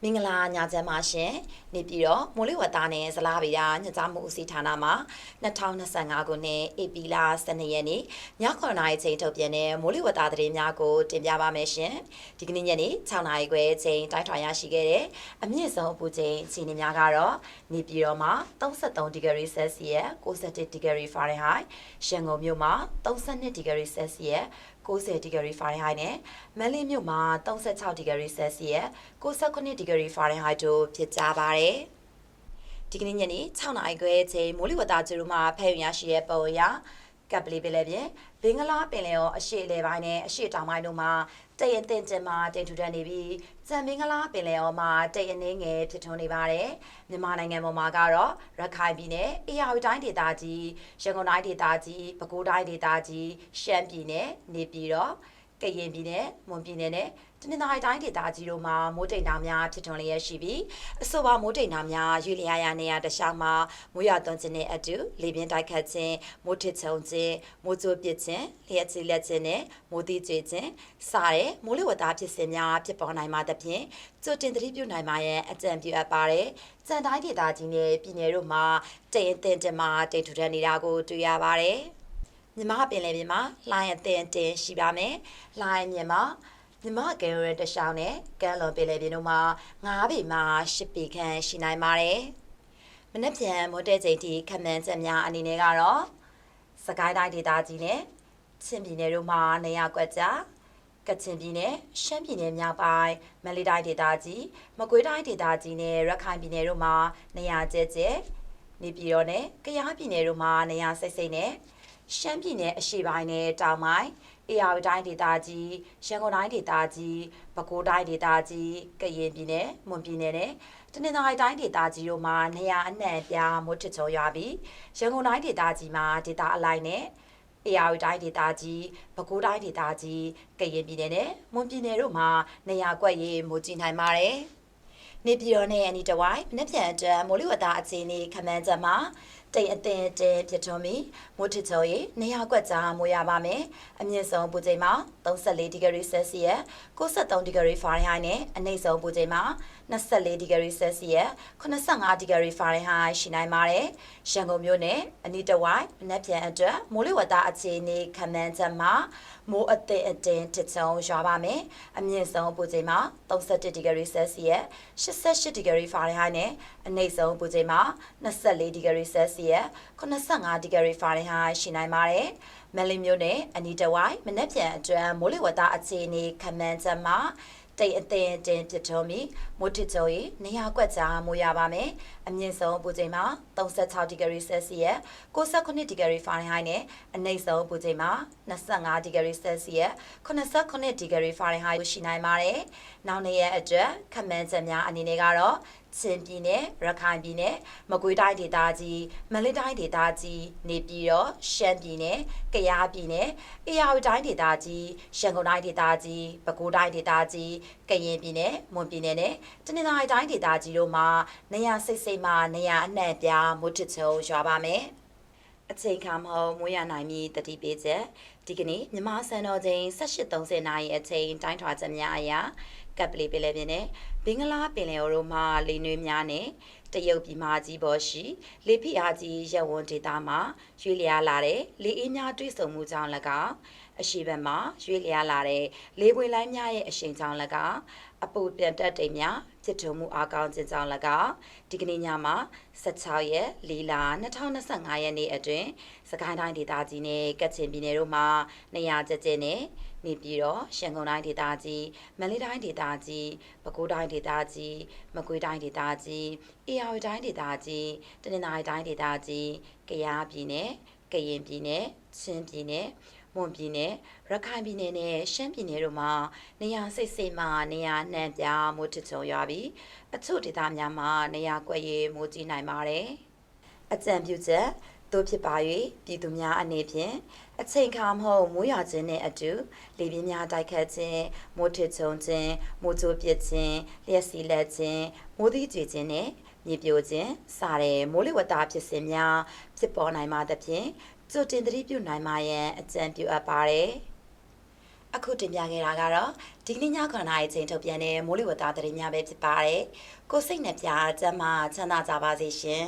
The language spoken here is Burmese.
မင်္ဂလာညချမ်းပါရှင်နေပြည်တော်မိုးလေဝသနဲ့ဇလားဗေဒညွှန်ကြားမှုဦးစီးဌာနမှ2025ခုနှစ်ဧပြီလ12ရက်နေ့ည9:00နာရီချိန်ထုတ်ပြန်တဲ့မိုးလေဝသသတင်းများကိုတင်ပြပါမယ်ရှင်ဒီကနေ့ညနေ6:00နာရီခွဲချိန်တိုင်းထွာရရှိခဲ့တဲ့အမြင့်ဆုံးအပူချိန်အခြေအနေများကတော့နေပြည်တော်မှာ33ဒီဂရီဆယ်စီယပ်61ဒီဂရီဖာရင်ဟိုက်ရန်ကုန်မြို့မှာ32ဒီဂရီဆယ်စီယပ်90ဒီဂရီဖာရင်ဟိုက်နဲ့မန္တလေးမြို့မှာ36ဒီဂရီဆယ်စီယပ်69ဒီဂရီဖာရင်ဟိုက်တို့ဖြစ်ကြပါတယ်။ဒီကနေ့ညနေ6:00နာရီခွဲချိန်မိုးလေဝသကျူးမှာဖဲ့ရရှိတဲ့ပုံအရကပ်ပလီပင်လယ်ပြင်ဘင်္ဂလားပင်လယ်အော်အရှေ့အလယ်ပိုင်းနဲ့အရှေ့တောင်ပိုင်းတို့မှာတရင်တင်ကျင်မှာတိမ်ထူထပ်နေပြီးကြံမင်္ဂလာပင်လယ်အော်မှာတရင်နှင်းငယ်ဖြစ်ထွန်းနေပါတယ်။မြန်မာနိုင်ငံပေါ်မှာကတော့ရခိုင်ပြည်နယ်၊အေရဝတီတိုင်းဒေသကြီး၊ရန်ကုန်တိုင်းဒေသကြီး၊ပဲခူးတိုင်းဒေသကြီး၊ရှမ်းပြည်နယ်၊နေပြည်တော်ကရင်ပြည်နယ်၊မွန်ပြည်နယ်နဲ့တနင်္သာရီတိုင်းဒေသကြီးတို့မှာမိုးတိမ်တောင်များဖြစ်ထွန်းလျက်ရှိပြီးအဆိုပါမိုးတိမ်တောင်များရွေလျားရနေရတခြားမှာမိုးရွာသွန်းခြင်းနဲ့အတူလေပြင်းတိုက်ခတ်ခြင်းမိုးထစ်ချုံခြင်းမိုးကြိုးပစ်ခြင်းလျှက်စီလက်ခြင်းနဲ့မိုးသီးကျွေခြင်းစတဲ့မိုးလေဝသဖြစ်စဉ်များဖြစ်ပေါ်နိုင်မှာသဖြင့်ကြိုတင်သတိပြုနိုင်မှာရဲ့အကြံပြုအပ်ပါတယ်။ကြံတိုင်းဒေသကြီးနဲ့ပြည်နယ်တို့မှာတရင်တင်တင်မှာတိမ်ထူထပ်နေတာကိုတွေ့ရပါတယ်။မြမပင်လယ်ပြင်မှာလှိုင်းအသင်တင်ရှိပါမယ်။လှိုင်းမြမှာမြမကဲရတရှောင်းနဲ့ကဲလွန်ပင်လယ်ပြင်တို့မှာ9ပေမှ10ပေခန့်ရှိနိုင်ပါတယ်။မနက်ဖြန်မိုးတဲချိန်ထိခန့်မှန်းချက်များအနေနဲ့ကတော့စကိုင်းတိုင်းဒေသကြီးနဲ့ချင်းပြည်နယ်တို့မှာနေရာကွက်ကြားကချင်ပြည်နယ်ရှမ်းပြည်နယ်မြောက်ပိုင်းမန္တလေးတိုင်းဒေသကြီးမကွေးတိုင်းဒေသကြီးနဲ့ရခိုင်ပြည်နယ်တို့မှာနေရာကျဲကျဲနေပြည်တော်နဲ့ကယားပြည်နယ်တို့မှာနေရာစိတ်စိတ်နဲ့ရှမ်းပြည်နယ်အရှေ့ပိုင်းနဲ့တောင်ပိုင်းအေရဝတီတိုင်းဒေသကြီးရန်ကုန်တိုင်းဒေသကြီးပဲခူးတိုင်းဒေသကြီးကရင်ပြည်နယ်မွန်ပြည်နယ်နဲ့တနင်္သာရီတိုင်းဒေသကြီးတို့မှာနေရာအနှံ့အပြားမိုးထစ်ချုံရွာပြီးရန်ကုန်တိုင်းဒေသကြီးမှာဒေသအလိုက်နဲ့အေရဝတီတိုင်းဒေသကြီးပဲခူးတိုင်းဒေသကြီးကရင်ပြည်နယ်နဲ့မွန်ပြည်နယ်တို့မှာနေရာကွက်ရေးမိုးကြီးနိုင်ပါတယ်နေပြည်တော်နဲ့အနီးတစ်ဝိုက်မနေ့ပြန်အတွက်မိုးလေဝသအခြေအနေခန့်မှန်းချက်မှာတိမ်အသင်တင်ဖြစ်ထွန်းပြီးမိုးထစ်ချုံရေနေရာကွက်ကြားမိုးရပါမယ်အမြင့်ဆုံးပူချိန်မှာ34ဒီဂရီဆယ်စီယပ်63ဒီဂရီဖာရင်ဟိုက်နဲ့အနိမ့်ဆုံးပူချိန်မှာ24ဒီဂရီဆယ်စီယပ်85ဒီဂရီဖာရင်ဟိုက်ရှိနိုင်ပါတယ်ရန်ကုန်မြို့နယ်အနီးတစ်ဝိုက်မနေ့ပြန်အတွက်မိုးလေဝသအခြေအနေခန့်မှန်းချက်မှာမိုးအသင်အတင်ထစ်ချုံရွာပါမယ်အမြင့်ဆုံးပူချိန်မှာ31ဒီဂရီဆယ်စီယပ်88ဒီဂရီဖာရင်ဟိုက်နဲ့အနိမ့်ဆုံးပူချိန်မှာ24ဒီဂရီဆယ်စီယပ်85ဒီဂရီဖာရင်ဟိုက်ရှိနိုင်ပါတယ်။မန္တလေးမြို့နယ်အနီးတစ်ဝိုက်မနက်ဖြန်အတွက်မိုးလေဝသအခြေအနေခန့်မှန်းချက်မှာတိမ်အသင်တင်ဖြစ်ထွန်းပြီးမိုးထစ်ချုံရေနေရာကွက်ကြားမိုးရပါမယ်။အမြင့်ဆုံးပူချိန်မှာ36ဒီဂရီဆယ်စီယပ်69ဒီဂရီဖာရင်ဟိုက်နဲ့အနိမ့်ဆုံးပူချိန်မှာ25ဒီဂရီဆယ်စီယပ်89ဒီဂရီဖာရင်ဟိုက်ရှိနိုင်ပါတယ်။နောက်နေ့ရက်အတွက်ခန့်မှန်းချက်များအနေနဲ့ကတော့ချင်းပြည်နယ်ရခိုင်ပြည်နယ်မကွေးတိုင်းဒေသကြီးမန္တလေးတိုင်းဒေသကြီးနေပြည်တော်ရှမ်းပြည်နယ်ကယားပြည်နယ်အေရဝတီတိုင်းဒေသကြီးရန်ကုန်တိုင်းဒေသကြီးပဲခူးတိုင်းဒေသကြီးကရင်ပြည်နယ်မွန်ပြည်နယ်နဲ့တနင်္သာရီတိုင်းဒေသကြီးတို့မှာနေရာစိတ်စိတ်မှနေရာအနှံ့ပြားမိုးထစ်ချုံရွာပါမယ်အချိန်ခါမဟုတ်မိုးရနိုင်မည်တတိပေးချက်ဒီကနေ့မြန်မာစံတော်ချိန်18:30နာရီအချိန်တိုင်းထွာချက်များအရာကပ်ပလီပင်လယ်ပြင်နဲ့ဘင်္ဂလားပင်လယ်အော်တို့မှလေနွေးများနဲ့တရုတ်ပြည်မကြီးပေါ်ရှိလေဖိအားကြီးရပ်ဝန်းဒေသမှာရွေလျားလာတဲ့လေအေးများတွိဆုံမှုကြောင့်၎င်းအရှိဘက်မှာရွေလျားလာတဲ့လေပွေလိုင်းများရဲ့အရှိန်ကြောင့်၎င်းအပူပြန်တက်တိမ်များဖြစ်ထွန်းမှုအားကောင်းခြင်းကြောင့်၎င်းဒီကနေ့ညမှာ16ရက်4လ2025ရက်နေ့အတွင်းစကိုင်းတိုင်းဒေသကြီးနဲ့ကချင်ပြည်နယ်တို့မှာနေရာကျကျနဲ့နေပြည်တော်ရန်ကုန်တိုင်းဒေသကြီးမန္တလေးတိုင်းဒေသကြီးပဲခူးတိုင်းဒေသကြီးမကွေးတိုင်းဒေသကြီးအေရဝတီတိုင်းဒေသကြီးတနင်္သာရီတိုင်းဒေသကြီးကယားပြည်နယ်ကရင်ပြည်နယ်ချင်းပြည်နယ်မွန်ပြည်နယ်ရခိုင်ပြည်နယ်နဲ့ရှမ်းပြည်နယ်တို့မှာနေရာစိတ်စိတ်မှနေရာနှံ့ပြားမိုးထစ်ချုံရွာပြီးအချို့ဒေသများမှာနေရာကွက်ရေးမိုးကြီးနိုင်ပါတယ်အကြံပြုချက်တို့ဖြစ်ပါ၍ပြည်သူများအနေဖြင့်အချိန်ခါမဟုတ်မိုးရွာခြင်းနဲ့အတူလေပြင်းများတိုက်ခတ်ခြင်းမိုးထစ်ချုံခြင်းမိုးကြိုးပစ်ခြင်းလျှက်စီလက်ခြင်းမိုးသီးကျွေခြင်းနဲ့မြေပြိုခြင်းစတဲ့မိုးလေဝသဖြစ်စဉ်များဖြစ်ပေါ်နိုင်မှာသဖြင့်ကြိုတင်သတိပြုနိုင်မှာရန်အကြံပြုအပ်ပါတယ် အခုတင်ပြခဲ့တာကတော့ဒီကနေ့ည9:00နာရီချိန်ထုတ်ပြန်တဲ့မိုးလေဝသသတင်းများပဲဖြစ်ပါတယ်ကိုစိတ်နှပြကျမ်းမာချမ်းသာကြပါစေရှင်